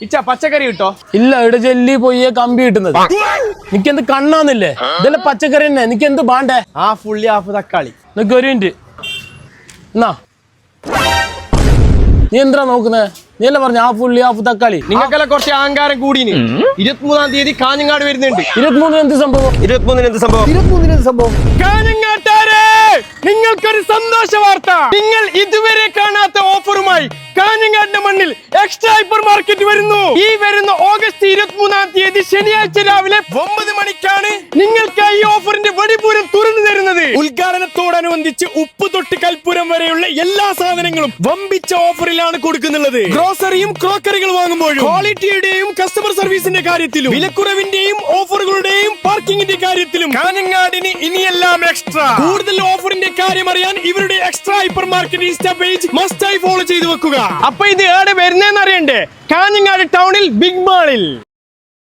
ഇച്ച പച്ചക്കറി കിട്ടോ? ഇല്ല, ഇവിടെ ജെല്ലി പോയി കമ്പി കിട്ടുന്നത്. നിക്കെന്ത് കണ്ണാന്നില്ലേ? ഇതെല്ലാം പച്ചക്കറി തന്നെ. നിക്കെന്ത് ബാണ്ടേ? ഹാഫ് ഉള്ളി ഹാഫ് തക്കാളി. നിനക്ക് ഒരു മിനിറ്റ് എന്നാ. നീ എന്താ നോക്കുന്നേ? നീ അല്ലേ പറഞ്ഞ ഹാഫ് ഉള്ളി ഹാഫ് തക്കാളി? നിങ്ങൾക്കെല്ലാം കുറച്ച് അഹങ്കാരം കൂടിന്. 23-ാം തീയതി കാഞ്ഞങ്ങാട് വരുന്നുണ്ട്. 23 എന്ത് സംഭവം? 23-ന് എന്ത് സംഭവം? കാഞ്ഞങ്ങാട്ടാരെ, നിങ്ങൾക്കൊരു സന്തോഷ വാർത്ത. നിങ്ങൾ ഇതുവരെ കാണാത്ത ഓഫറുമായി കാഞ്ഞങ്ങാടിന്റെ മണ്ണിൽ എക്സ്ട്രാ ഹൈപ്പർ മാർക്കറ്റ് വരുന്നു. ഈ വരുന്ന ഓഗസ്റ്റ് 23-ാം തീയതി ശനിയാഴ്ച രാവിലെ 9 മണിക്കാണ് നിങ്ങൾക്കായി ഈ ഓഫറിന്റെ വടിപൂരം തുറന്നു തരുന്നത്. ഉദ്ഘാടനത്തോടനുബന്ധിച്ച് ഉപ്പ് തൊട്ട് കൽപ്പൂരം വരെയുള്ള എല്ലാ സാധനങ്ങളും വമ്പിച്ച ഓഫറിലാണ് കൊടുക്കുന്നുള്ളത്. ഗ്രോസറിയും ക്രോക്കറികൾ വാങ്ങുമ്പോഴും ക്വാളിറ്റിയുടെയും കസ്റ്റമർ സർവീസിന്റെ കാര്യത്തിലും വിലക്കുറവിന്റെയും ഓഫറുകളുടെയും പാർക്കിംഗിന്റെ കാര്യത്തിലും കാഞ്ഞങ്ങാടിന് ഇനിയെല്ലാം എക്സ്ട്രാ. കൂടുതൽ ഓഫറിന്റെ കാര്യം അറിയാൻ ഇവരുടെ extra hyper market insta page മസ്റ്റായി ഫോളോ ചെയ്തു വെക്കുക. അപ്പൊ ഇത് എവിടെ വരുന്നതെന്ന് അറിയണ്ടേ? കാഞ്ഞങ്ങാട് ടൗണിൽ ബിഗ് മാളിൽ.